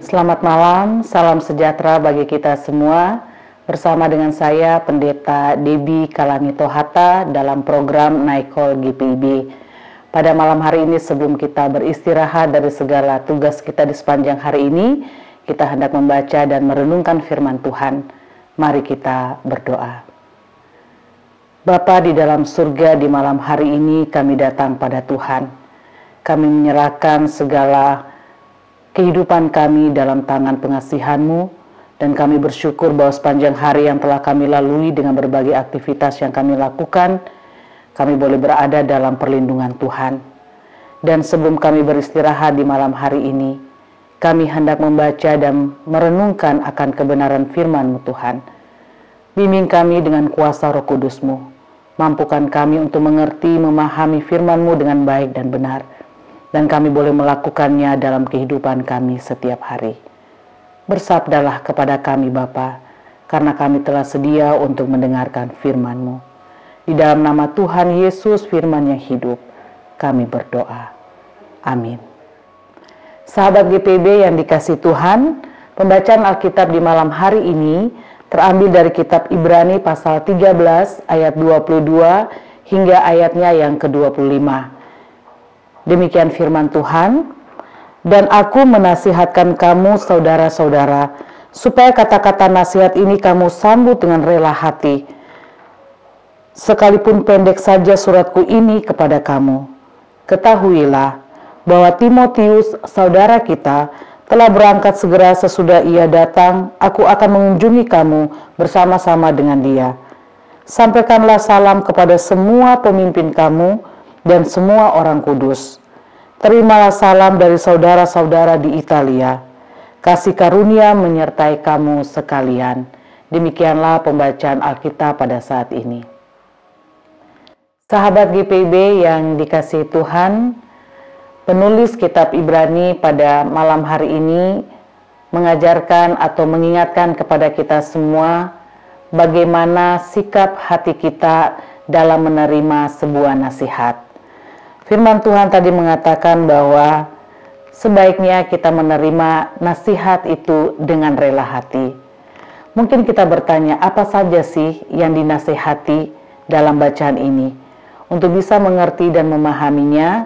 Selamat malam, salam sejahtera bagi kita semua. Bersama dengan saya, Pendeta Debbie Kalangito Hatta dalam program Naikol GPIB. Pada malam hari ini sebelum kita beristirahat dari segala tugas kita di sepanjang hari ini, kita hendak membaca dan merenungkan firman Tuhan. Mari kita berdoa. Bapa di dalam surga, di malam hari ini kami datang pada Tuhan. Kami menyerahkan segala kehidupan kami dalam tangan pengasihan-Mu, dan kami bersyukur bahwa sepanjang hari yang telah kami lalui dengan berbagai aktivitas yang kami lakukan, kami boleh berada dalam perlindungan Tuhan. Dan sebelum kami beristirahat di malam hari ini, kami hendak membaca dan merenungkan akan kebenaran firman-Mu Tuhan. Bimbing kami dengan kuasa Roh Kudus-Mu, mampukan kami untuk mengerti, memahami firman-Mu dengan baik dan benar, dan kami boleh melakukannya dalam kehidupan kami setiap hari. Bersabdalah kepada kami Bapa, karena kami telah sedia untuk mendengarkan firman-Mu. Di dalam nama Tuhan Yesus, firman yang hidup, kami berdoa. Amin. Sahabat GPB yang dikasihi Tuhan, pembacaan Alkitab di malam hari ini terambil dari kitab Ibrani pasal 13 ayat 22 hingga ayatnya yang ke-25. Demikian firman Tuhan, dan aku menasihatkan kamu saudara-saudara, supaya kata-kata nasihat ini kamu sambut dengan rela hati. Sekalipun pendek saja suratku ini kepada kamu. Ketahuilah bahwa Timotius, saudara kita, telah berangkat segera sesudah ia datang. Aku akan mengunjungi kamu bersama-sama dengan dia. Sampaikanlah salam kepada semua pemimpin kamu dan semua orang kudus. Terimalah salam dari saudara-saudara di Italia. Kasih karunia menyertai kamu sekalian. Demikianlah pembacaan Alkitab pada saat ini. Sahabat GPIB yang dikasihi Tuhan, penulis kitab Ibrani pada malam hari ini mengajarkan atau mengingatkan kepada kita semua bagaimana sikap hati kita dalam menerima sebuah nasihat. Firman Tuhan tadi mengatakan bahwa sebaiknya kita menerima nasihat itu dengan rela hati. Mungkin kita bertanya, apa saja sih yang dinasihati dalam bacaan ini? Untuk bisa mengerti dan memahaminya,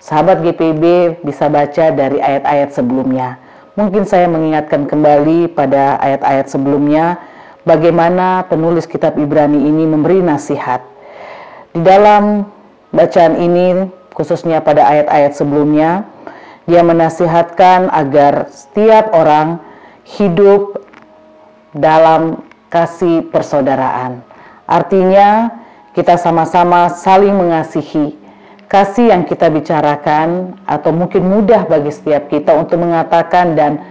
sahabat GPIB bisa baca dari ayat-ayat sebelumnya. Mungkin saya mengingatkan kembali pada ayat-ayat sebelumnya, bagaimana penulis kitab Ibrani ini memberi nasihat. Di dalam bacaan ini, khususnya pada ayat-ayat sebelumnya, dia menasihatkan agar setiap orang hidup dalam kasih persaudaraan. Artinya, kita sama-sama saling mengasihi. Kasih yang kita bicarakan, atau mungkin mudah bagi setiap kita untuk mengatakan dan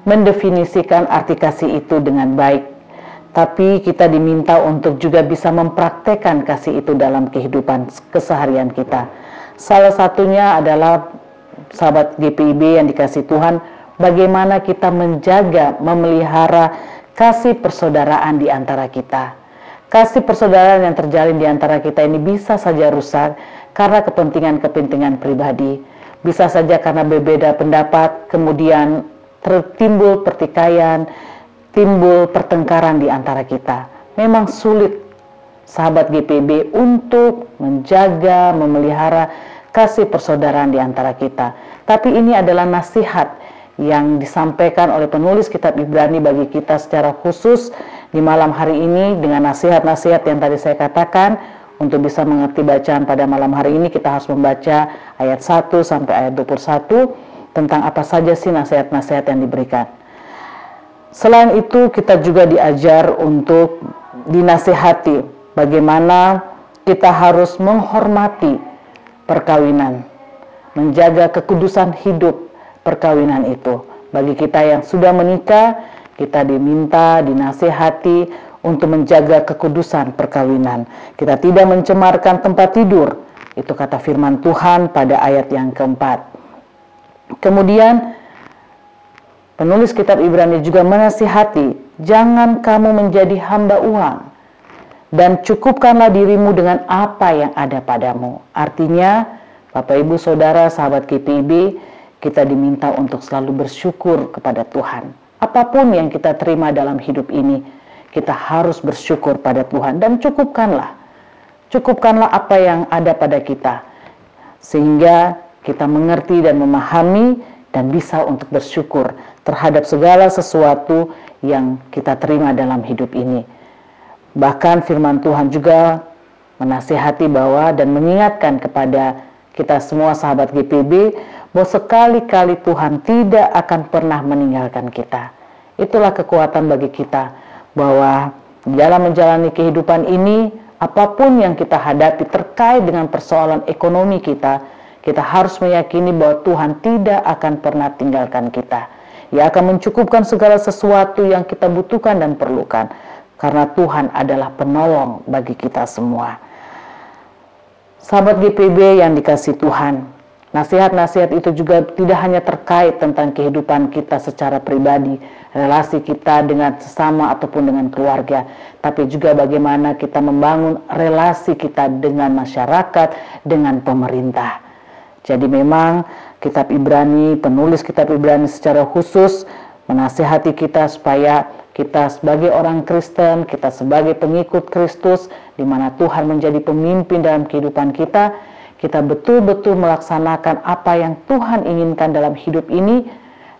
mendefinisikan arti kasih itu dengan baik. Tapi kita diminta untuk juga bisa mempraktekkan kasih itu dalam kehidupan keseharian kita. Salah satunya adalah, sahabat GPIB yang dikasihi Tuhan, bagaimana kita menjaga, memelihara kasih persaudaraan di antara kita. Kasih persaudaraan yang terjalin di antara kita ini bisa saja rusak karena kepentingan-kepentingan pribadi. Bisa saja karena berbeda pendapat, kemudian timbul pertikaian, timbul pertengkaran di antara kita. Memang sulit, sahabat GPIB, untuk menjaga, memelihara kasih persaudaraan di antara kita. Tapi ini adalah nasihat yang disampaikan oleh penulis kitab Ibrani bagi kita secara khusus di malam hari ini, dengan nasihat-nasihat yang tadi saya katakan. Untuk bisa mengerti bacaan pada malam hari ini, kita harus membaca ayat 1 sampai ayat 21 tentang apa saja sih nasihat-nasihat yang diberikan. Selain itu, kita juga diajar untuk dinasihati bagaimana kita harus menghormati perkawinan, menjaga kekudusan hidup perkawinan itu. Bagi kita yang sudah menikah, kita diminta, dinasihati untuk menjaga kekudusan perkawinan. Kita tidak mencemarkan tempat tidur. Itu kata firman Tuhan pada ayat yang keempat. Kemudian penulis kitab Ibrani juga menasihati, jangan kamu menjadi hamba uang, dan cukupkanlah dirimu dengan apa yang ada padamu. Artinya, Bapak Ibu Saudara sahabat GPIB, kita diminta untuk selalu bersyukur kepada Tuhan. Apapun yang kita terima dalam hidup ini, kita harus bersyukur pada Tuhan dan cukupkanlah apa yang ada pada kita, sehingga kita mengerti dan memahami dan bisa untuk bersyukur terhadap segala sesuatu yang kita terima dalam hidup ini. Bahkan firman Tuhan juga menasihati bahwa dan mengingatkan kepada kita semua sahabat GPB bahwa sekali-kali Tuhan tidak akan pernah meninggalkan kita. Itulah kekuatan bagi kita bahwa dalam menjalani kehidupan ini, apapun yang kita hadapi terkait dengan persoalan ekonomi kita harus meyakini bahwa Tuhan tidak akan pernah tinggalkan kita. Ia akan mencukupkan segala sesuatu yang kita butuhkan dan perlukan, karena Tuhan adalah penolong bagi kita semua. Sahabat GPB yang dikasihi Tuhan, nasihat-nasihat itu juga tidak hanya terkait tentang kehidupan kita secara pribadi, relasi kita dengan sesama ataupun dengan keluarga, tapi juga bagaimana kita membangun relasi kita dengan masyarakat, dengan pemerintah. Jadi memang kitab Ibrani, penulis kitab Ibrani secara khusus menasihati kita supaya kita sebagai orang Kristen, kita sebagai pengikut Kristus, di mana Tuhan menjadi pemimpin dalam kehidupan kita betul-betul melaksanakan apa yang Tuhan inginkan dalam hidup ini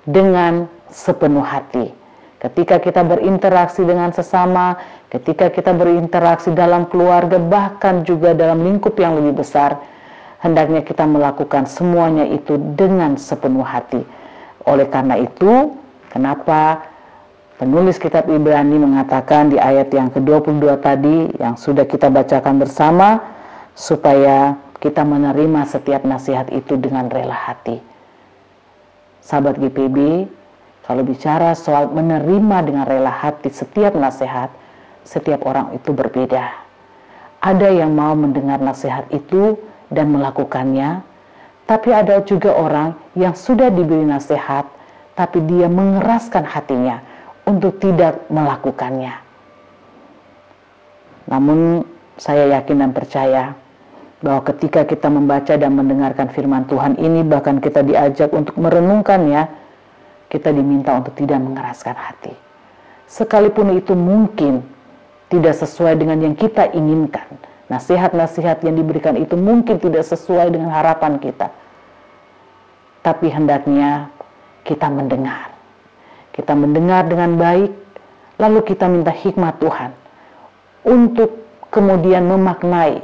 dengan sepenuh hati. Ketika kita berinteraksi dengan sesama, ketika kita berinteraksi dalam keluarga, bahkan juga dalam lingkup yang lebih besar, hendaknya kita melakukan semuanya itu dengan sepenuh hati. Oleh karena itu, kenapa penulis kitab Ibrani mengatakan di ayat yang ke-22 tadi yang sudah kita bacakan bersama, supaya kita menerima setiap nasihat itu dengan rela hati. Sahabat GPB, kalau bicara soal menerima dengan rela hati setiap nasihat, setiap orang itu berbeda. Ada yang mau mendengar nasihat itu dan melakukannya, tapi ada juga orang yang sudah diberi nasihat, tapi dia mengeraskan hatinya untuk tidak melakukannya. Namun saya yakin dan percaya bahwa ketika kita membaca dan mendengarkan firman Tuhan ini, bahkan kita diajak untuk merenungkannya, kita diminta untuk tidak mengeraskan hati. Sekalipun itu mungkin tidak sesuai dengan yang kita inginkan, nasihat-nasihat yang diberikan itu mungkin tidak sesuai dengan harapan kita, tapi hendaknya kita mendengar. Kita mendengar dengan baik, lalu kita minta hikmat Tuhan untuk kemudian memaknai,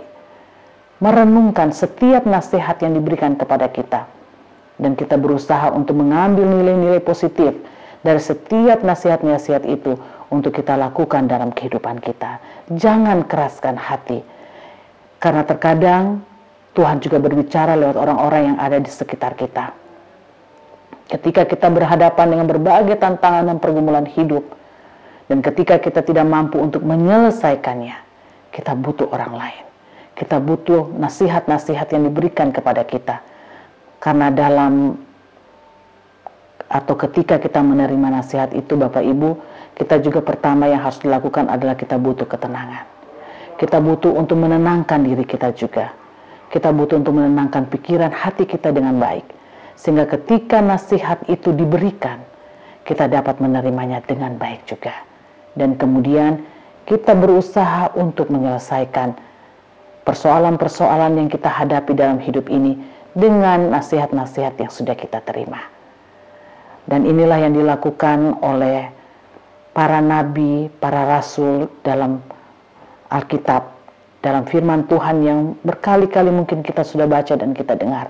merenungkan setiap nasihat yang diberikan kepada kita. Dan kita berusaha untuk mengambil nilai-nilai positif dari setiap nasihat-nasihat itu untuk kita lakukan dalam kehidupan kita. Jangan keraskan hati, karena terkadang Tuhan juga berbicara lewat orang-orang yang ada di sekitar kita. Ketika kita berhadapan dengan berbagai tantangan dan pergumulan hidup, dan ketika kita tidak mampu untuk menyelesaikannya, kita butuh orang lain. Kita butuh nasihat-nasihat yang diberikan kepada kita. Karena ketika kita menerima nasihat itu, Bapak Ibu, kita juga pertama yang harus dilakukan adalah kita butuh ketenangan. Kita butuh untuk menenangkan diri kita juga. Kita butuh untuk menenangkan pikiran hati kita dengan baik. Sehingga ketika nasihat itu diberikan, kita dapat menerimanya dengan baik juga. Dan kemudian kita berusaha untuk menyelesaikan persoalan-persoalan yang kita hadapi dalam hidup ini dengan nasihat-nasihat yang sudah kita terima. Dan inilah yang dilakukan oleh para nabi, para rasul dalam Alkitab, dalam firman Tuhan yang berkali-kali mungkin kita sudah baca dan kita dengar.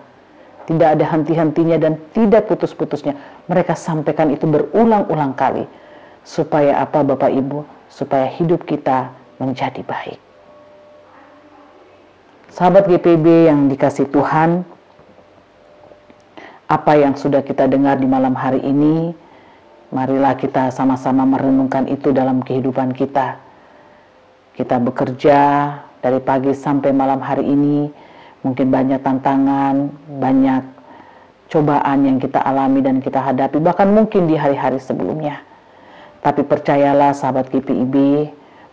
Tidak ada henti-hentinya dan tidak putus-putusnya. Mereka sampaikan itu berulang-ulang kali. Supaya apa, Bapak Ibu? Supaya hidup kita menjadi baik. Sahabat GPB yang dikasihi Tuhan, apa yang sudah kita dengar di malam hari ini, marilah kita sama-sama merenungkan itu dalam kehidupan kita. Kita bekerja dari pagi sampai malam hari ini, mungkin banyak tantangan, banyak cobaan yang kita alami dan kita hadapi, bahkan mungkin di hari-hari sebelumnya. Tapi percayalah sahabat GPIB,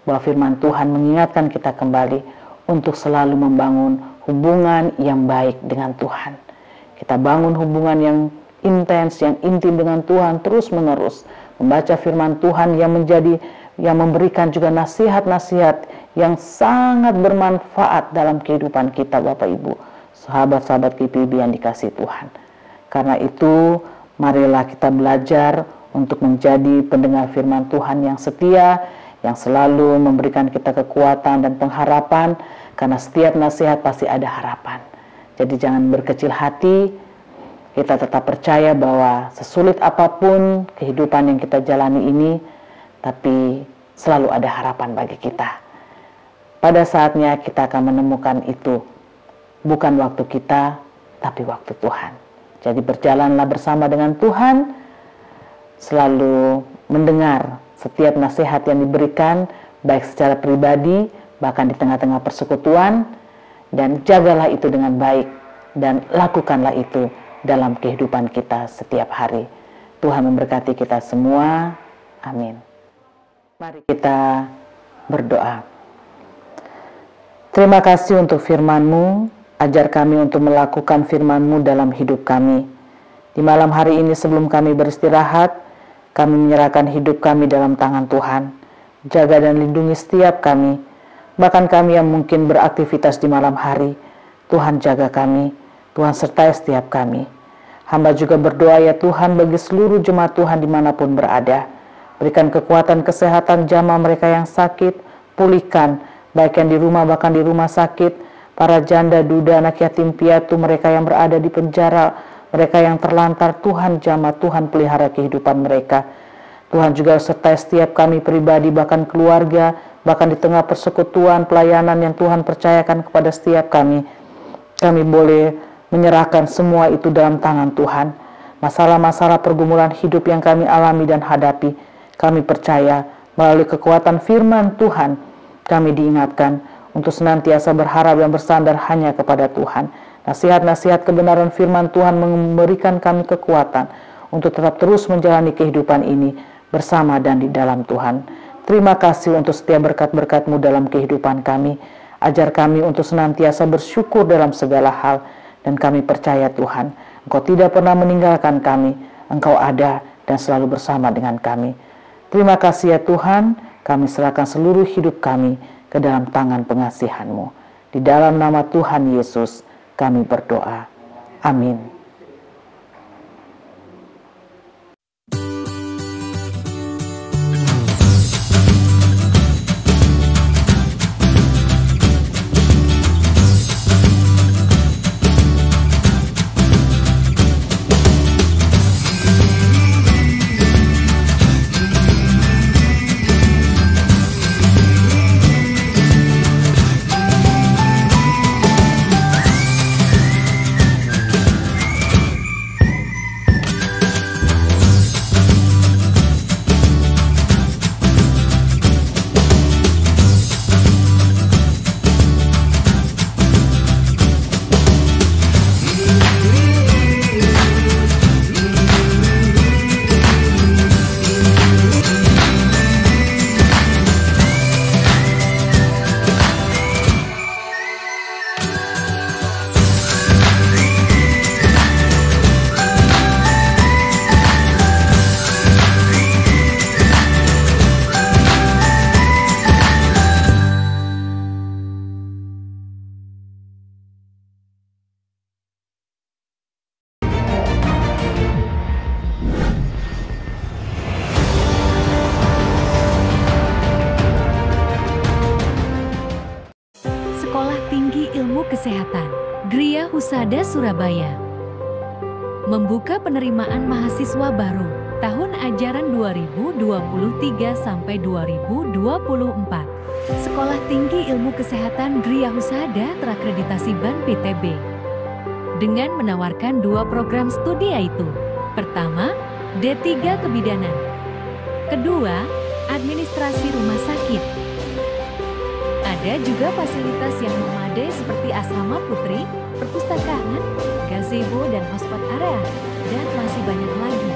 bahwa firman Tuhan mengingatkan kita kembali untuk selalu membangun hubungan yang baik dengan Tuhan. Kita bangun hubungan yang intens, yang intim dengan Tuhan terus-menerus. Membaca firman Tuhan yang memberikan juga nasihat-nasihat yang sangat bermanfaat dalam kehidupan kita, Bapak Ibu, sahabat-sahabat GPIB yang dikasihi Tuhan. Karena itu, marilah kita belajar untuk menjadi pendengar firman Tuhan yang setia, yang selalu memberikan kita kekuatan dan pengharapan, karena setiap nasihat pasti ada harapan. Jadi jangan berkecil hati, kita tetap percaya bahwa sesulit apapun kehidupan yang kita jalani ini, tapi selalu ada harapan bagi kita. Pada saatnya kita akan menemukan itu, bukan waktu kita, tapi waktu Tuhan. Jadi berjalanlah bersama dengan Tuhan, selalu mendengar setiap nasihat yang diberikan, baik secara pribadi, bahkan di tengah-tengah persekutuan, dan jagalah itu dengan baik, dan lakukanlah itu dalam kehidupan kita setiap hari. Tuhan memberkati kita semua. Amin. Mari kita berdoa. Terima kasih untuk firman-Mu, ajar kami untuk melakukan firman-Mu dalam hidup kami. Di malam hari ini sebelum kami beristirahat, kami menyerahkan hidup kami dalam tangan Tuhan. Jaga dan lindungi setiap kami, bahkan kami yang mungkin beraktivitas di malam hari. Tuhan jaga kami, Tuhan sertai setiap kami. Hamba juga berdoa ya Tuhan bagi seluruh jemaat Tuhan dimanapun berada. Berikan kekuatan kesehatan jamaah mereka yang sakit, pulihkan, baik yang di rumah bahkan di rumah sakit, para janda, duda, anak yatim piatu, mereka yang berada di penjara, mereka yang terlantar, Tuhan jamah, Tuhan pelihara kehidupan mereka. Tuhan juga sertai setiap kami pribadi, bahkan keluarga, bahkan di tengah persekutuan, pelayanan yang Tuhan percayakan kepada setiap kami. Kami boleh menyerahkan semua itu dalam tangan Tuhan. Masalah-masalah pergumulan hidup yang kami alami dan hadapi, kami percaya melalui kekuatan firman Tuhan, kami diingatkan untuk senantiasa berharap dan bersandar hanya kepada Tuhan. Nasihat-nasihat kebenaran firman Tuhan memberikan kami kekuatan untuk tetap terus menjalani kehidupan ini bersama dan di dalam Tuhan. Terima kasih untuk setiap berkat-berkat-Mu dalam kehidupan kami. Ajar kami untuk senantiasa bersyukur dalam segala hal. Dan kami percaya Tuhan, Engkau tidak pernah meninggalkan kami. Engkau ada dan selalu bersama dengan kami. Terima kasih ya Tuhan, kami serahkan seluruh hidup kami ke dalam tangan pengasihan-Mu. Di dalam nama Tuhan Yesus, kami berdoa. Amin. Kesehatan Gria Husada Surabaya membuka penerimaan mahasiswa baru tahun ajaran 2023 sampai 2024. Sekolah Tinggi Ilmu Kesehatan Gria Husada terakreditasi BAN PTB dengan menawarkan 2 program studi yaitu: pertama, D3 Kebidanan, kedua, Administrasi Rumah Sakit. Ada juga fasilitas yang memadai seperti asrama putri, perpustakaan, gazebo dan hotspot area, dan masih banyak lagi.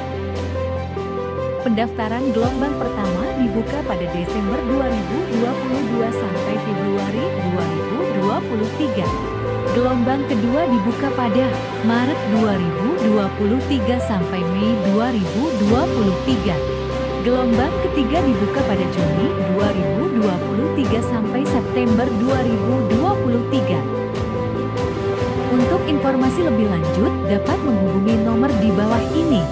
Pendaftaran gelombang pertama dibuka pada Desember 2022 sampai Februari 2023. Gelombang kedua dibuka pada Maret 2023 sampai Mei 2023. Gelombang ketiga dibuka pada Juni 2023 sampai September 2023. Untuk informasi lebih lanjut dapat menghubungi nomor di bawah ini.